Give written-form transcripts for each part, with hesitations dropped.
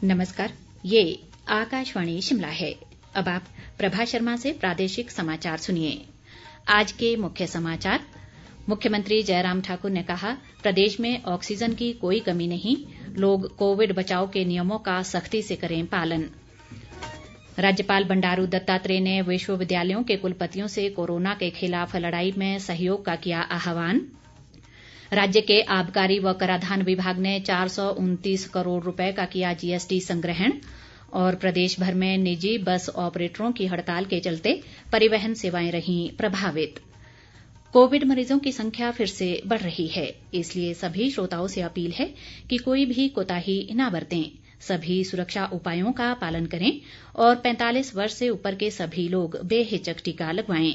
नमस्कार, ये आकाशवाणी शिमला है। अब आप प्रभा शर्मा से प्रादेशिक समाचार सुनिए। आज के मुख्य समाचार। मुख्यमंत्री जयराम ठाकुर ने कहा, प्रदेश में ऑक्सीजन की कोई कमी नहीं, लोग कोविड बचाव के नियमों का सख्ती से करें पालन। राज्यपाल बंडारू दत्तात्रेय ने विश्वविद्यालयों के कुलपतियों से कोरोना के खिलाफ लड़ाई में सहयोग का किया आह्वान। राज्य के आबकारी व कराधान विभाग ने 429 करोड़ रुपए का किया जीएसटी संग्रहण। और प्रदेश भर में निजी बस ऑपरेटरों की हड़ताल के चलते परिवहन सेवाएं रहीं प्रभावित। कोविड मरीजों की संख्या फिर से बढ़ रही है, इसलिए सभी श्रोताओं से अपील है कि कोई भी कोताही न बरतें, सभी सुरक्षा उपायों का पालन करें और 45 वर्ष से ऊपर के सभी लोग बेहिचक टीका लगवाएं।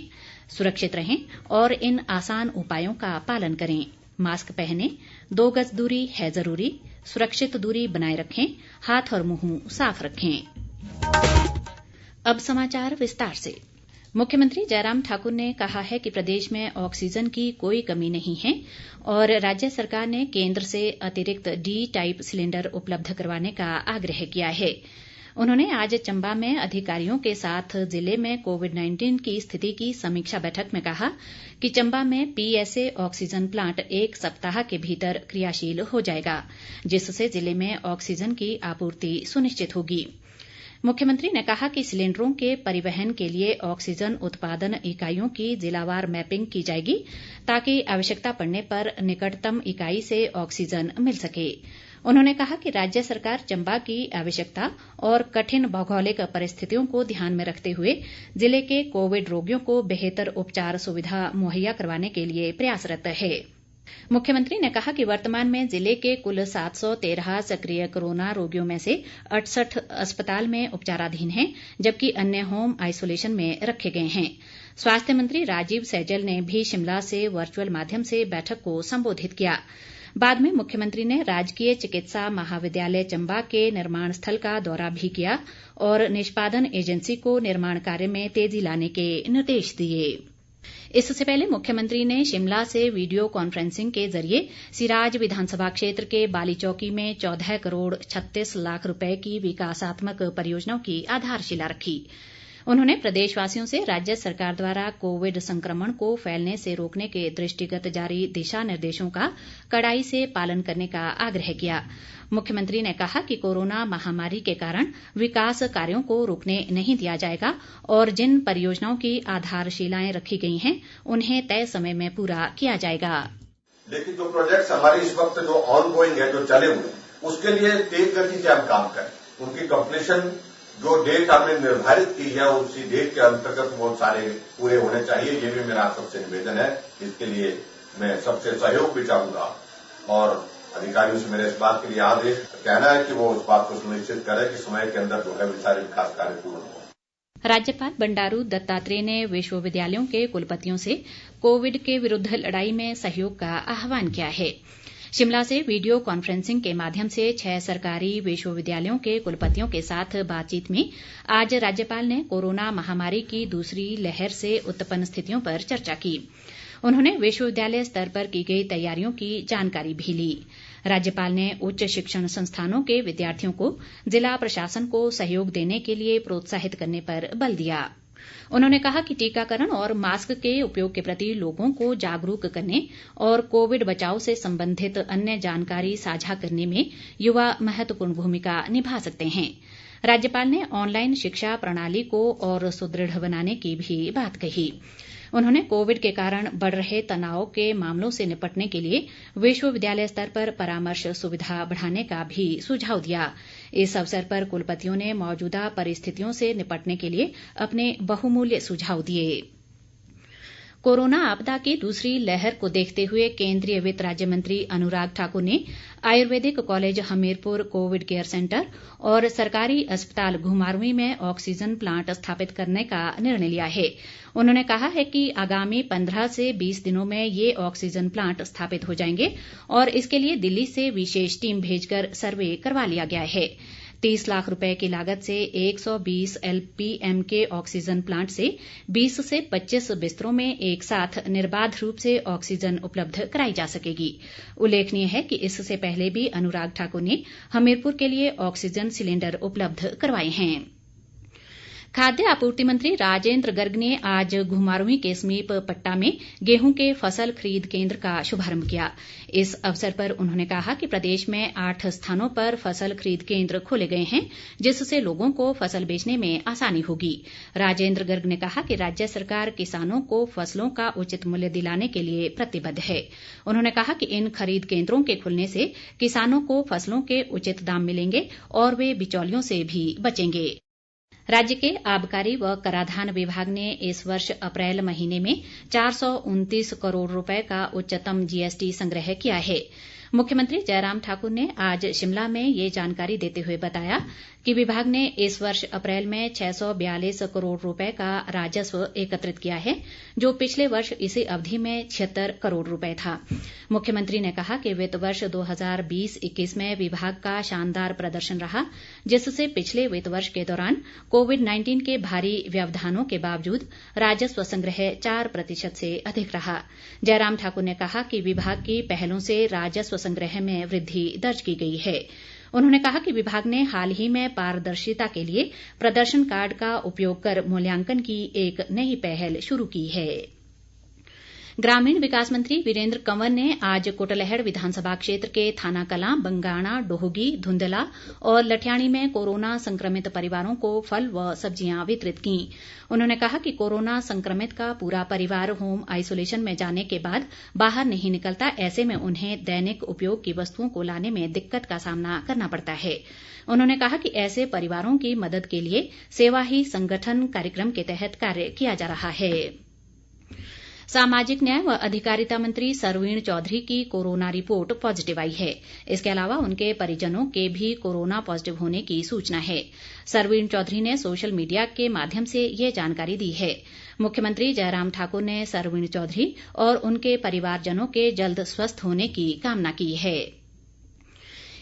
सुरक्षित रहें और इन आसान उपायों का पालन करें। मास्क पहनें, 2 गज दूरी है जरूरी, सुरक्षित दूरी बनाए रखें, हाथ और मुंह साफ रखें। अब समाचार विस्तार से। मुख्यमंत्री जयराम ठाकुर ने कहा है कि प्रदेश में ऑक्सीजन की कोई कमी नहीं है और राज्य सरकार ने केंद्र से अतिरिक्त डी टाइप सिलेंडर उपलब्ध करवाने का आग्रह किया है। उन्होंने आज चंबा में अधिकारियों के साथ जिले में कोविड-19 की स्थिति की समीक्षा बैठक में कहा कि चंबा में पीएसए ऑक्सीजन प्लांट 1 सप्ताह के भीतर क्रियाशील हो जाएगा, जिससे जिले में ऑक्सीजन की आपूर्ति सुनिश्चित होगी। मुख्यमंत्री ने कहा कि सिलेंडरों के परिवहन के लिए ऑक्सीजन उत्पादन इकाइयों की जिलावार मैपिंग की जाएगी, ताकि आवश्यकता पड़ने पर निकटतम इकाई से ऑक्सीजन मिल सके। उन्होंने कहा कि राज्य सरकार चंबा की आवश्यकता और कठिन भौगोलिक परिस्थितियों को ध्यान में रखते हुए जिले के कोविड रोगियों को बेहतर उपचार सुविधा मुहैया करवाने के लिए प्रयासरत है। मुख्यमंत्री ने कहा कि वर्तमान में जिले के कुल 713 सक्रिय कोरोना रोगियों में से 68 अस्पताल में उपचाराधीन हैं, जबकि अन्य होम आइसोलेशन में रखे गए हैं। स्वास्थ्य मंत्री राजीव सैजल ने भी शिमला से वर्चुअल माध्यम से बैठक को संबोधित किया। बाद में मुख्यमंत्री ने राजकीय चिकित्सा महाविद्यालय चंबा के निर्माण स्थल का दौरा भी किया और निष्पादन एजेंसी को निर्माण कार्य में तेजी लाने के निर्देश दिए। इससे पहले मुख्यमंत्री ने शिमला से वीडियो कॉन्फ्रेंसिंग के जरिए सिराज विधानसभा क्षेत्र के बालीचौकी में 14 करोड़ 36 लाख रुपए की विकासात्मक परियोजनाओं की आधारशिला रखी। उन्होंने प्रदेशवासियों से राज्य सरकार द्वारा कोविड संक्रमण को फैलने से रोकने के दृष्टिगत जारी दिशा निर्देशों का कड़ाई से पालन करने का आग्रह किया। मुख्यमंत्री ने कहा कि कोरोना महामारी के कारण विकास कार्यों को रुकने नहीं दिया जाएगा और जिन परियोजनाओं की आधारशिलाएं रखी गई हैं, उन्हें तय समय में पूरा किया जाएगा। लेकिन जो प्रोजेक्ट्स हमारे इस वक्त जो ऑनगोइंग है, जो चले हुए, उसके लिए तेज गति से हम काम करें। उनकी कंप्लीशन जो डेट हमने निर्धारित की है, उसी डेट के अंतर्गत वो सारे पूरे होने चाहिए। ये भी मेरा सबसे निवेदन है। इसके लिए मैं सबसे सहयोग भी चाहूंगा और अधिकारियों से मेरे इस बात के लिए आदेश कहना है कि वो उस बात को सुनिश्चित करें कि समय के अंदर जो है सारे विकास कार्य पूर्ण हो। राज्यपाल बंडारू दत्तात्रेय ने विश्वविद्यालयों के कुलपतियों से कोविड के विरुद्ध लड़ाई में सहयोग का आह्वान किया है। शिमला से वीडियो कॉन्फ्रेंसिंग के माध्यम से 6 सरकारी विश्वविद्यालयों के कुलपतियों के साथ बातचीत में आज राज्यपाल ने कोरोना महामारी की दूसरी लहर से उत्पन्न स्थितियों पर चर्चा की। उन्होंने विश्वविद्यालय स्तर पर की गई तैयारियों की जानकारी भी ली। राज्यपाल ने उच्च शिक्षण संस्थानों के विद्यार्थियों को जिला प्रशासन को सहयोग देने के लिए प्रोत्साहित करने पर बल दिया। उन्होंने कहा कि टीकाकरण और मास्क के उपयोग के प्रति लोगों को जागरूक करने और कोविड बचाव से संबंधित अन्य जानकारी साझा करने में युवा महत्वपूर्ण भूमिका निभा सकते हैं। राज्यपाल ने ऑनलाइन शिक्षा प्रणाली को और सुदृढ़ बनाने की भी बात कही। उन्होंने कोविड के कारण बढ़ रहे तनाव के मामलों से निपटने के लिए विश्वविद्यालय स्तर पर परामर्श सुविधा बढ़ाने का भी सुझाव दिया। इस अवसर पर कुलपतियों ने मौजूदा परिस्थितियों से निपटने के लिए अपने बहुमूल्य सुझाव दिए। कोरोना आपदा की दूसरी लहर को देखते हुए केंद्रीय वित्त राज्य मंत्री अनुराग ठाकुर ने Ayurvedic college Hamirpur Covid care centre और सरकारी अस्पताल घुमारवीं में ऑक्सीजन प्लांट स्थापित करने का निर्णय लिया है। उन्होंने कहा है कि आगामी 15 से 20 दिनों में ये ऑक्सीजन प्लांट स्थापित हो जाएंगे और इसके लिए दिल्ली से विशेष टीम भेजकर सर्वे करवा लिया गया है। 30 लाख रुपए की लागत से 120 LPM के ऑक्सीजन प्लांट से 20 से 25 बिस्तरों में एक साथ निर्बाध रूप से ऑक्सीजन उपलब्ध कराई जा सकेगी। उल्लेखनीय है कि इससे पहले भी अनुराग ठाकुर ने हमीरपुर के लिए ऑक्सीजन सिलेंडर उपलब्ध करवाए हैं। खाद्य आपूर्ति मंत्री राजेंद्र गर्ग ने आज घुमारवीं के समीप पट्टा में गेहूं के फसल खरीद केंद्र का शुभारंभ किया। इस अवसर पर उन्होंने कहा कि प्रदेश में 8 स्थानों पर फसल खरीद केंद्र खोले गए हैं, जिससे लोगों को फसल बेचने में आसानी होगी। राजेंद्र गर्ग ने कहा कि राज्य सरकार किसानों को फसलों का उचित मूल्य दिलाने के लिए प्रतिबद्ध है। उन्होंने कहा कि इन खरीद केंद्रों के खुलने से किसानों को फसलों के उचित दाम मिलेंगे और वे बिचौलियों से भी बचेंगे। राज्य के आबकारी व कराधान विभाग ने इस वर्ष अप्रैल महीने में 429 करोड़ रुपए का उच्चतम GST संग्रह किया है। मुख्यमंत्री जयराम ठाकुर ने आज शिमला में ये जानकारी देते हुए बताया कि विभाग ने इस वर्ष अप्रैल में 642 करोड़ रुपए का राजस्व एकत्रित किया है, जो पिछले वर्ष इसी अवधि में 76 करोड़ रुपए था। मुख्यमंत्री ने कहा कि वित्त वर्ष 2020-21 में विभाग का शानदार प्रदर्शन रहा, जिससे पिछले वित्त वर्ष के दौरान कोविड-19 के भारी व्यवधानों के बावजूद राजस्व संग्रह 4% से अधिक रहा। जयराम ठाकुर ने कहा कि विभाग की पहलों से राजस्व संग्रह में वृद्धि दर्ज की गई है। उन्होंने कहा कि विभाग ने हाल ही में पारदर्शिता के लिए प्रदर्शन कार्ड का उपयोग कर मूल्यांकन की एक नई पहल शुरू की है। ग्रामीण विकास मंत्री वीरेंद्र कंवर ने आज कुटलैहड़ विधानसभा क्षेत्र के थाना कलां, बंगाणा, डोहगी, धुंदला और लठियाणी में कोरोना संक्रमित परिवारों को फल व सब्जियां वितरित की। उन्होंने कहा कि कोरोना संक्रमित का पूरा परिवार होम आइसोलेशन में जाने के बाद बाहर नहीं निकलता, ऐसे में उन्हें दैनिक उपयोग की वस्तुओं को लाने में दिक्कत का सामना करना पड़ता है। उन्होंने कहा कि ऐसे परिवारों की मदद के लिए सेवा ही संगठन कार्यक्रम के तहत कार्य किया जा रहा है। सामाजिक न्याय व अधिकारिता मंत्री सरवीण चौधरी की कोरोना रिपोर्ट पॉजिटिव आई है। इसके अलावा उनके परिजनों के भी कोरोना पॉजिटिव होने की सूचना है। सरवीण चौधरी ने सोशल मीडिया के माध्यम से ये जानकारी दी है। मुख्यमंत्री जयराम ठाकुर ने सरवीण चौधरी और उनके परिवारजनों के जल्द स्वस्थ होने की कामना की है।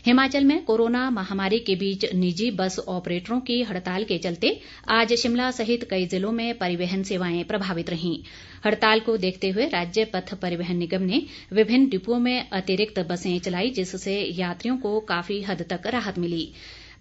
हिमाचल में कोरोना महामारी के बीच निजी बस ऑपरेटरों की हड़ताल के चलते आज शिमला सहित कई जिलों में परिवहन सेवाएं प्रभावित रहीं। हड़ताल को देखते हुए राज्य पथ परिवहन निगम ने विभिन्न डिपुओं में अतिरिक्त बसें चलाई, जिससे यात्रियों को काफी हद तक राहत मिली।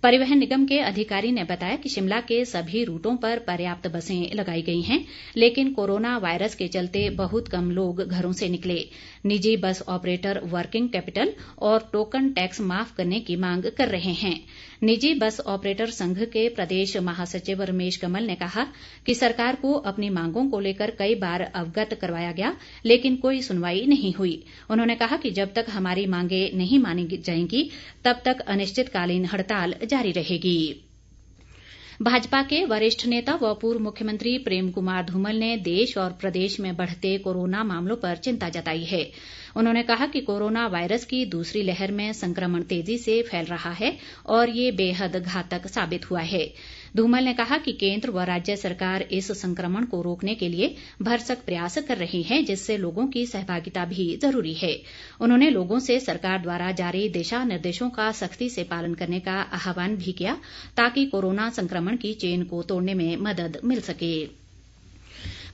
परिवहन निगम के अधिकारी ने बताया कि शिमला के सभी रूटों पर पर्याप्त बसें लगाई गई हैं, लेकिन कोरोना वायरस के चलते बहुत कम लोग घरों से निकले। निजी बस ऑपरेटर वर्किंग कैपिटल और टोकन टैक्स माफ करने की मांग कर रहे हैं। निजी बस ऑपरेटर संघ के प्रदेश महासचिव रमेश कमल ने कहा कि सरकार को अपनी मांगों को लेकर कई बार अवगत करवाया गया, लेकिन कोई सुनवाई नहीं हुई। उन्होंने कहा कि जब तक हमारी मांगे नहीं मानी जाएंगी, तब तक अनिश्चितकालीन हड़ताल जारी रहेगी। भाजपा के वरिष्ठ नेता व पूर्व मुख्यमंत्री प्रेम कुमार धूमल ने देश और प्रदेश में बढ़ते कोरोना मामलों पर चिंता जताई है। उन्होंने कहा कि कोरोना वायरस की दूसरी लहर में संक्रमण तेजी से फैल रहा है और ये बेहद घातक साबित हुआ है। धूमल ने कहा कि केंद्र व राज्य सरकार इस संक्रमण को रोकने के लिए भरसक प्रयास कर रही है, जिससे लोगों की सहभागिता भी जरूरी है। उन्होंने लोगों से सरकार द्वारा जारी दिशा निर्देशों का सख्ती से पालन करने का आह्वान भी किया, ताकि कोरोना संक्रमण की चेन को तोड़ने में मदद मिल सके।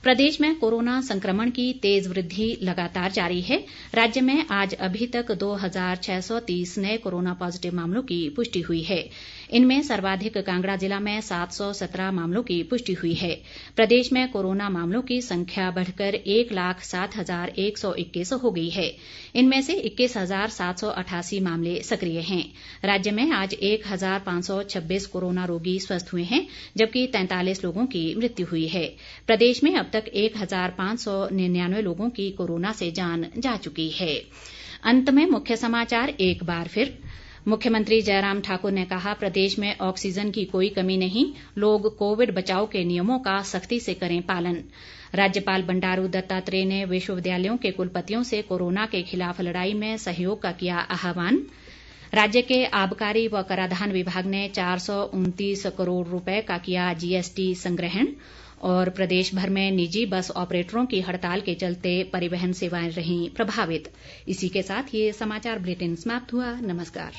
प्रदेश में कोरोना संक्रमण की तेज वृद्धि लगातार जारी है। राज्य में आज अभी तक 2630 नए कोरोना पॉजिटिव मामलों की पुष्टि हुई है। इनमें सर्वाधिक कांगड़ा जिला में 717 मामलों की पुष्टि हुई है। प्रदेश में कोरोना मामलों की संख्या बढ़कर 1,07,121 हो गई है। इनमें से 21,788 मामले सक्रिय हैं। राज्य में आज 1,526 कोरोना रोगी स्वस्थ हुए हैं, जबकि 43 लोगों की मृत्यु हुई है। प्रदेश में अब तक 1,599 लोगों की कोरोना से जान जा चुकी है। अंत में मुख्य समाचार एक बार फिर। मुख्यमंत्री जयराम ठाकुर ने कहा, प्रदेश में ऑक्सीजन की कोई कमी नहीं, लोग कोविड बचाव के नियमों का सख्ती से करें पालन। राज्यपाल बंडारू दत्तात्रेय ने विश्वविद्यालयों के कुलपतियों से कोरोना के खिलाफ लड़ाई में सहयोग का किया आह्वान। राज्य के आबकारी व कराधान विभाग ने 429 करोड़ रुपए का किया GST संग्रहण। और प्रदेश भर में निजी बस ऑपरेटरों की हड़ताल के चलते परिवहन सेवाएं रहीं प्रभावित। इसी के साथ ये समाचार बुलेटिन समाप्त हुआ। नमस्कार।